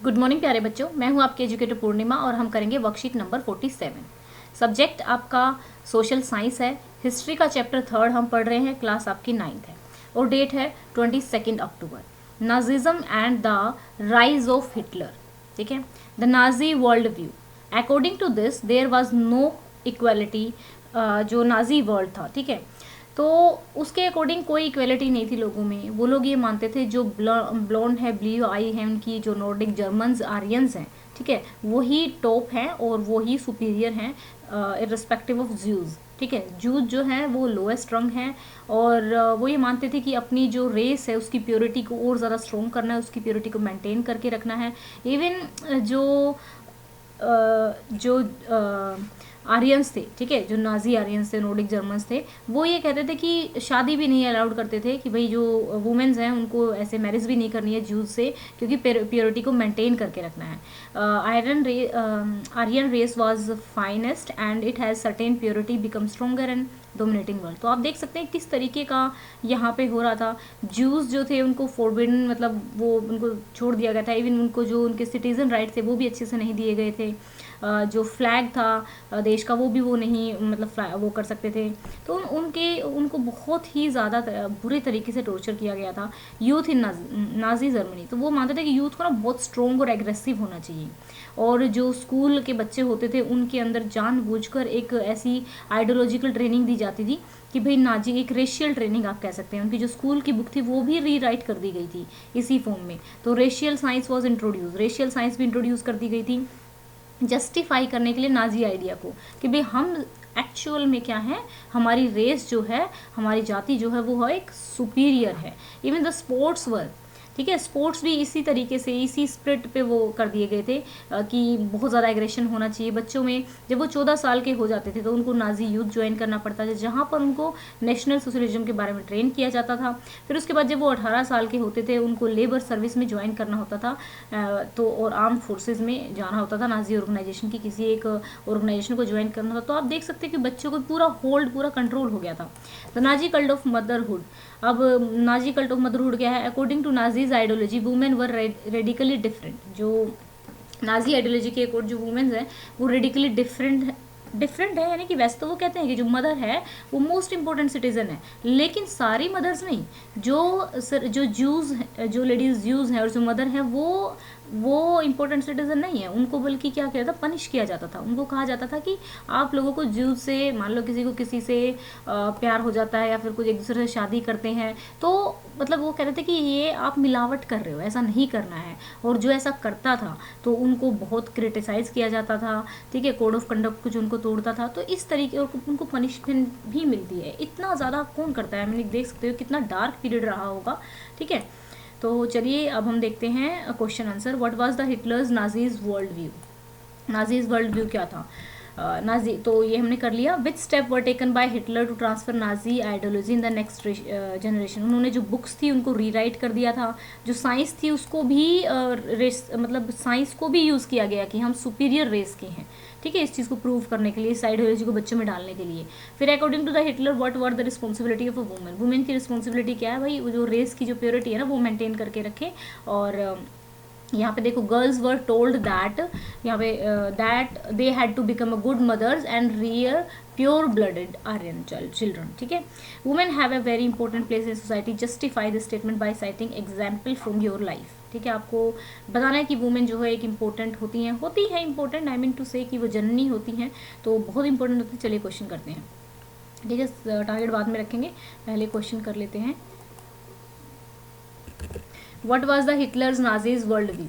Good morning प्यारे बच्चों, मैं हूं आपकी एजुकेटर पूर्णिमा और हम करेंगे वर्कशीट नंबर 47। सब्जेक्ट आपका सोशल साइंस है। हिस्ट्री का चैप्टर 3 हम पढ़ रहे हैं, क्लास आपकी 9th है और डेट है 22 अक्टूबर। Nazism and the rise of Hitler. ठीक है, the Nazi world view. According to this there was no equality. जो नाजी वर्ल्ड था, ठीक है, तो उसके अकॉर्डिंग कोई इक्वलिटी नहीं थी लोगों में। वो लोग ये मानते थे जो ब्लॉन्ड है, ब्लू आई है, उनकी जो नॉर्डिक जर्मन्स आर्यंस हैं, ठीक है, वही टॉप हैं और वही सुपीरियर हैं इररिस्पेक्टिव ऑफ ज्यूज। ठीक है, जूज जो हैं वो लोएस्ट रंग हैं और वो ये मानते थे कि अपनी जो रेस है उसकी प्योरिटी को और ज़्यादा स्ट्रॉन्ग करना है, उसकी प्योरिटी को मेंटेन करके रखना है। इवन जो आर्यंस थे, ठीक है, जो नाजी आर्यंस थे, नॉर्डिक जर्मन्स थे, वो ये कहते थे कि शादी भी नहीं अलाउड करते थे कि भाई जो वुमेन्स हैं उनको ऐसे मैरिज भी नहीं करनी है जूज से, क्योंकि प्योरिटी को मेंटेन करके रखना है। Aryan race was finest and it has certain purity become stronger and dominating world. तो आप देख सकते हैं किस तरीके का यहाँ पे हो रहा था। जूस जो थे उनको फॉरबिडन, मतलब वो उनको छोड़ दिया गया था। इवन उनको जो उनके सिटीजन राइट थे वो भी अच्छे से नहीं दिए गए थे। जो फ्लैग था देश का वो भी वो नहीं, मतलब वो कर सकते थे। तो उनको बहुत ही ज़्यादा बुरे तरीके से टॉर्चर किया गया था यूथ इन नाजी जर्मनी। तो वो मानते थे कि यूथ को ना बहुत स्ट्रोंग और एग्रेसिव होना चाहिए और जो स्कूल के बच्चे होते थे उनके अंदर जानबूझकर एक ऐसी आइडियोलॉजिकल ट्रेनिंग दी जाती थी कि भाई नाजी, एक रेशियल ट्रेनिंग आप कह सकते हैं। उनकी जो स्कूल की बुक थी वो भी रीराइट कर दी गई थी इसी फॉर्म में। तो racial science was introduce, racial science भी इंट्रोड्यूस कर दी गई थी जस्टिफाई करने के लिए नाजी आइडिया को कि भाई हम एक्चुअल में क्या है, हमारी रेस जो है, हमारी जाति जो है वो है एक सुपीरियर है। इवन द स्पोर्ट्स वर्क, ठीक है, स्पोर्ट्स भी इसी तरीके से, इसी स्प्रिट पे वो कर दिए गए थे कि बहुत ज़्यादा एग्रेशन होना चाहिए बच्चों में। जब वो 14 साल के हो जाते थे तो उनको नाजी यूथ ज्वाइन करना पड़ता था, जहाँ पर उनको नेशनल सोशलिज्म के बारे में ट्रेन किया जाता था। फिर उसके बाद जब वो 18 साल के होते थे उनको लेबर सर्विस में ज्वाइन करना होता था, तो और आर्म फोर्सेज में जाना होता था, नाजी ऑर्गेनाइजेशन की किसी एक ऑर्गेनाइजेशन को ज्वाइन करना था। तो आप देख सकते हैं कि बच्चों को पूरा होल्ड, पूरा कंट्रोल हो गया था। The Nazi cult of motherhood. अब नाजी कल्ट ऑफ मदरहुड क्या है? According to Nazis ideology women were radically different. जो नाजी आइडियोलॉजी के अकॉर्डिंग जो वुमेन्स हैं वो रेडिकली डिफरेंट है, यानी कि वैसे तो वो कहते हैं कि जो मदर है वो मोस्ट इंपॉर्टेंट सिटीजन है, लेकिन सारी मदर्स नहीं। जो जूज, जो लेडीज जूज हैं और जो मदर है वो इंपॉर्टेंट सिटीजन नहीं है। उनको बल्कि क्या किया था, पनिश किया जाता था। उनको कहा जाता था कि आप लोगों को जूज से, मान लो किसी को किसी से प्यार हो जाता है या फिर कुछ एक दूसरे से शादी करते हैं, तो मतलब वो कहते थे कि ये आप मिलावट कर रहे हो, ऐसा नहीं करना है। और जो ऐसा करता था तो उनको बहुत क्रिटिसाइज किया जाता था, ठीक है, कोड ऑफ कंडक्ट को जो उनको तोड़ता था। तो इस तरीके और उनको पनिशमेंट भी मिलती है। इतना ज़्यादा कौन करता है, मैंने देख सकते हो कितना डार्क पीरियड रहा होगा, ठीक है। तो चलिए अब हम देखते हैं question answer. What was the Hitler's Nazis world view? Nazis world view क्या था? नाजी, तो ये हमने कर लिया। Which step were taken by Hitler to transfer Nazi ideology in the next generation? उन्होंने जो बुक्स थी उनको रीराइट कर दिया था। जो साइंस थी उसको भी मतलब साइंस को भी यूज़ किया गया कि हम सुपीरियर रेस के हैं, ठीक है, इस चीज़ को प्रूव करने के लिए, इस आइडियोलॉजी को बच्चों में डालने के लिए। फिर according to the Hitler what were the responsibility of a women? Women की रिस्पॉन्सिबिलिटी क्या है भाई? वो जो रेस की जो प्योरिटी है ना वो मेंटेन करके रखे। और यहाँ पे देखो, गर्ल्स वर टोल्ड दैट, यहाँ पे that they had to become a good mothers and rear pure blooded Aryan children, ठीक है। Women have a very important place in society. Justify this statement by citing example from your life, ठीक है। आपको बताना है कि women जो है एक इंपॉर्टेंट होती है इंपॉर्टेंट, आई मीन टू से कि वो जननी होती हैं, तो बहुत इंपॉर्टेंट होती है। चलिए क्वेश्चन करते हैं, ठीक है, टारगेट बाद में रखेंगे, पहले क्वेश्चन कर लेते हैं। What was the Hitler's Nazis worldview?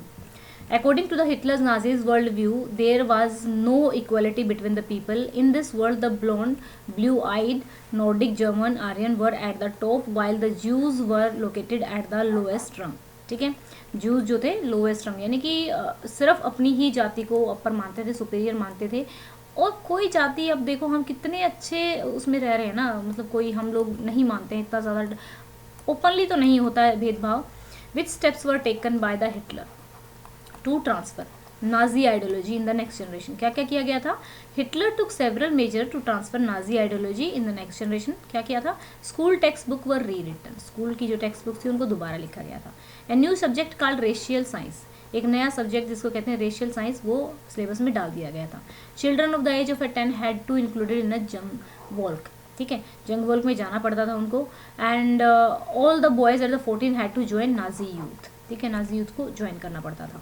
According to the Hitler's Nazis worldview, there was no equality between the people. In this world, the blonde, blue-eyed, Nordic German Aryan were at the top, while the Jews were located at the lowest rung. ठीक है, juice जो थे lowest रंग, यानी कि सिर्फ अपनी ही जाति को अपर मानते थे, सुपीरियर मानते थे। और कोई जाति, अब देखो हम कितने अच्छे उसमें रह रहे हैं ना, मतलब कोई हम लोग नहीं मानते हैं, इतना ज़्यादा ओपनली तो नहीं होता है भेदभाव। Which steps were taken by the Hitler to transfer Nazi ideology in the next generation? क्या क्या किया गया था? Hitler took several measures to transfer Nazi ideology in the next generation. क्या किया था? School textbook were rewritten. School की जो टेक्स्ट बुक थी उनको दोबारा लिखा गया था। A new subject called racial science. एक नया सब्जेक्ट जिसको कहते हैं रेशियल साइंस वो सिलेबस में डाल दिया गया था। Children of the age of 10 had to included in a Jungvolk, ठीक है, जंग वॉल्क में जाना पड़ता था उनको। And all the boys at the 14 had to join Nazi youth, ठीक है, नाजी यूथ को ज्वाइन करना पड़ता था।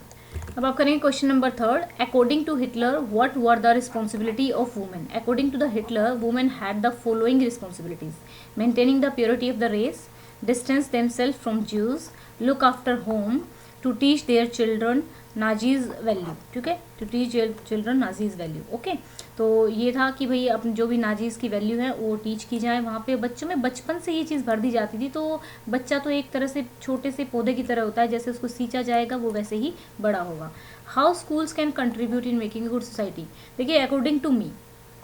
अब आप करेंगे question number 3, according to Hitler what were the responsibility of women. According to the Hitler women had the following responsibilities, maintaining the purity of the race, distance themselves from Jews, look after home, to teach their children Nazis value, ठीक है, to teach children Nazis value. Okay, तो ये था कि भाई अपने जो भी नाजीज की वैल्यू है वो टीच की जाए। वहाँ पे बच्चों में बचपन से ये चीज़ भर दी जाती थी। तो बच्चा तो एक तरह से छोटे से पौधे की तरह होता है, जैसे उसको सींचा जाएगा वो वैसे ही बड़ा होगा। How schools can contribute in making a good society. देखिए, अकॉर्डिंग टू मी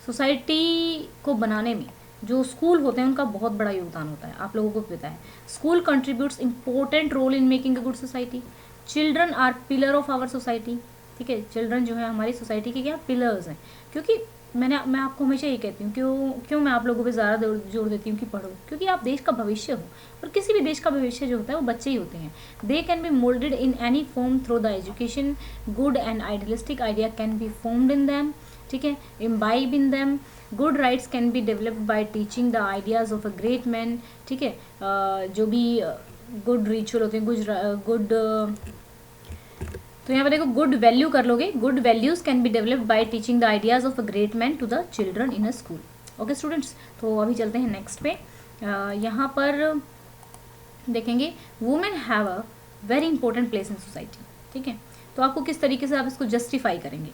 सोसाइटी को बनाने में जो स्कूल होते हैं उनका बहुत बड़ा योगदान होता है, आप लोगों को पता है। School contributes important role in making a good society. Children are pillar of our society, ठीक है, चिल्ड्रन जो है हमारी सोसाइटी के क्या पिलर्स हैं। क्योंकि मैं आपको हमेशा ये कहती हूँ, क्यों मैं आप लोगों पे ज़्यादा जोर देती हूँ कि पढ़ो, क्योंकि आप देश का भविष्य हो, और किसी भी देश का भविष्य जो होता है वो बच्चे ही होते हैं। They can be moulded in any form through the education, good and idealistic idea can be formed in them, ठीक है, imbibe in them, good rights can be developed by teaching the ideas of a great man, ठीक है, जो भी good ritual होते हैं, good तो यहाँ पर देखो गुड वैल्यू कर लोगे, good values can be developed by teaching the ideas of a great man to the children in a school. Okay students, तो अभी चलते हैं नेक्स्ट पे। यहाँ पर देखेंगे women have a very important place in society, ठीक है। तो आपको किस तरीके से आप इसको जस्टिफाई करेंगे।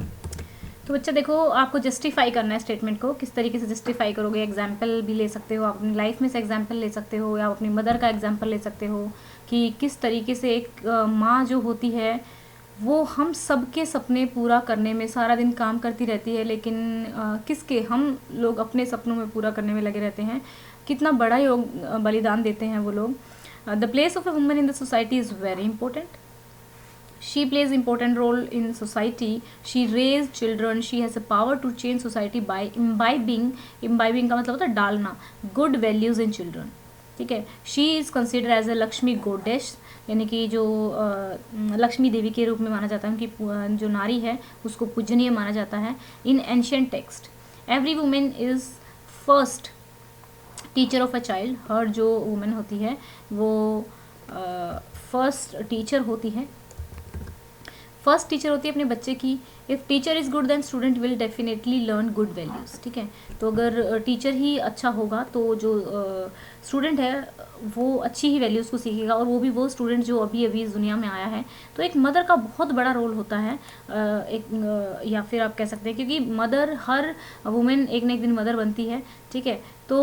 तो बच्चा देखो, आपको जस्टिफाई करना है स्टेटमेंट को, किस तरीके से जस्टिफाई करोगे। एग्जाम्पल भी ले सकते हो, आप अपनी लाइफ में से एग्जाम्पल ले सकते हो, या अपनी मदर का एग्जाम्पल ले सकते हो कि किस तरीके से एक माँ जो होती है वो हम सबके सपने पूरा करने में सारा दिन काम करती रहती है, लेकिन किसके, हम लोग अपने सपनों में पूरा करने में लगे रहते हैं। कितना बड़ा बलिदान देते हैं वो लोग। The place of a woman in the society is very important. She plays important role in society. She raised children. She has a power to change society by imbibing का मतलब होता है डालना good values in children, ठीक है। She is considered as a Lakshmi goddess, यानी कि जो लक्ष्मी देवी के रूप में माना जाता है, उनकी जो नारी है उसको पूजनीय माना जाता है। In ancient text every women is first teacher of a child. हर जो वुमेन होती है वो फर्स्ट टीचर होती है, फर्स्ट टीचर होती है अपने बच्चे की। If teacher is good then student will definitely learn good values, ठीक है। तो अगर टीचर ही अच्छा होगा तो जो स्टूडेंट है वो अच्छी ही वैल्यूज़ को सीखेगा, और वो भी वो स्टूडेंट जो अभी अभी इस दुनिया में आया है। तो एक मदर का बहुत बड़ा रोल होता है, या फिर आप कह सकते हैं, क्योंकि मदर, हर वुमेन एक न एक दिन मदर बनती है, ठीक है। तो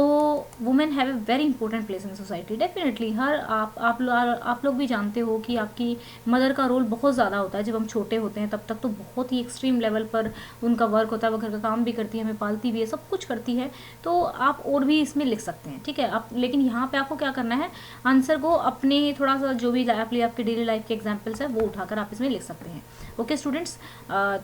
women have a very important place in society definitely. हर आप लोग भी जानते हो कि आपकी मदर का रोल बहुत ज़्यादा होता है। जब हम छोटे होते हैं तब तक तो बहुत ही एक्सट्रीम लेवल पर उनका वर्क होता है, वो घर का काम भी करती है, हमें पालती भी है, सब कुछ करती है। तो आप और भी इसमें लिख सकते हैं, ठीक है। आप लेकिन यहाँ पे आपको क्या करना है, आंसर को अपने थोड़ा सा जो भी आपकी डेली लाइफ के एग्जाम्पल्स है वो उठाकर आप इसमें लिख सकते हैं। ओके स्टूडेंट्स,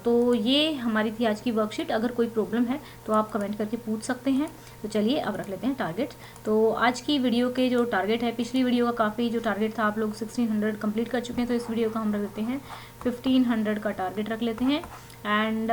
तो ये हमारी थी आज की वर्कशीट। अगर कोई प्रॉब्लम है तो आप कमेंट करके पूछ सकते हैं। तो चलिए अब रख लेते हैं टारगेट। तो आज की वीडियो के जो टारगेट है, पिछली वीडियो का काफ़ी जो टारगेट था आप लोग 1600 कंप्लीट कर चुके हैं, तो इस वीडियो का हम रख देते हैं 1500 का टारगेट रख लेते हैं। एंड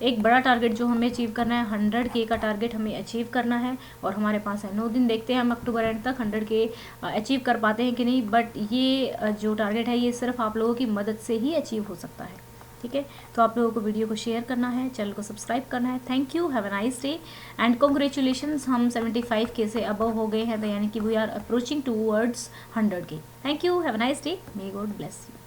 एक बड़ा टारगेट जो हमें अचीव करना है, 100K का टारगेट हमें अचीव करना है, और हमारे पास है 9 दिन। देखते हैं हम अक्टूबर एंड तक 100K अचीव कर पाते हैं कि नहीं। बट ये जो टारगेट है ये सिर्फ आप लोगों की मदद से ही अचीव हो सकता है, ठीक है। तो आप लोगों को वीडियो को शेयर करना है, चैनल को सब्सक्राइब करना है। Thank you, have a nice day and congratulations. हम 75K से अबव हो गए हैं, तो यानी कि we are approaching towards 100K। Thank you, have a nice day, may God bless you.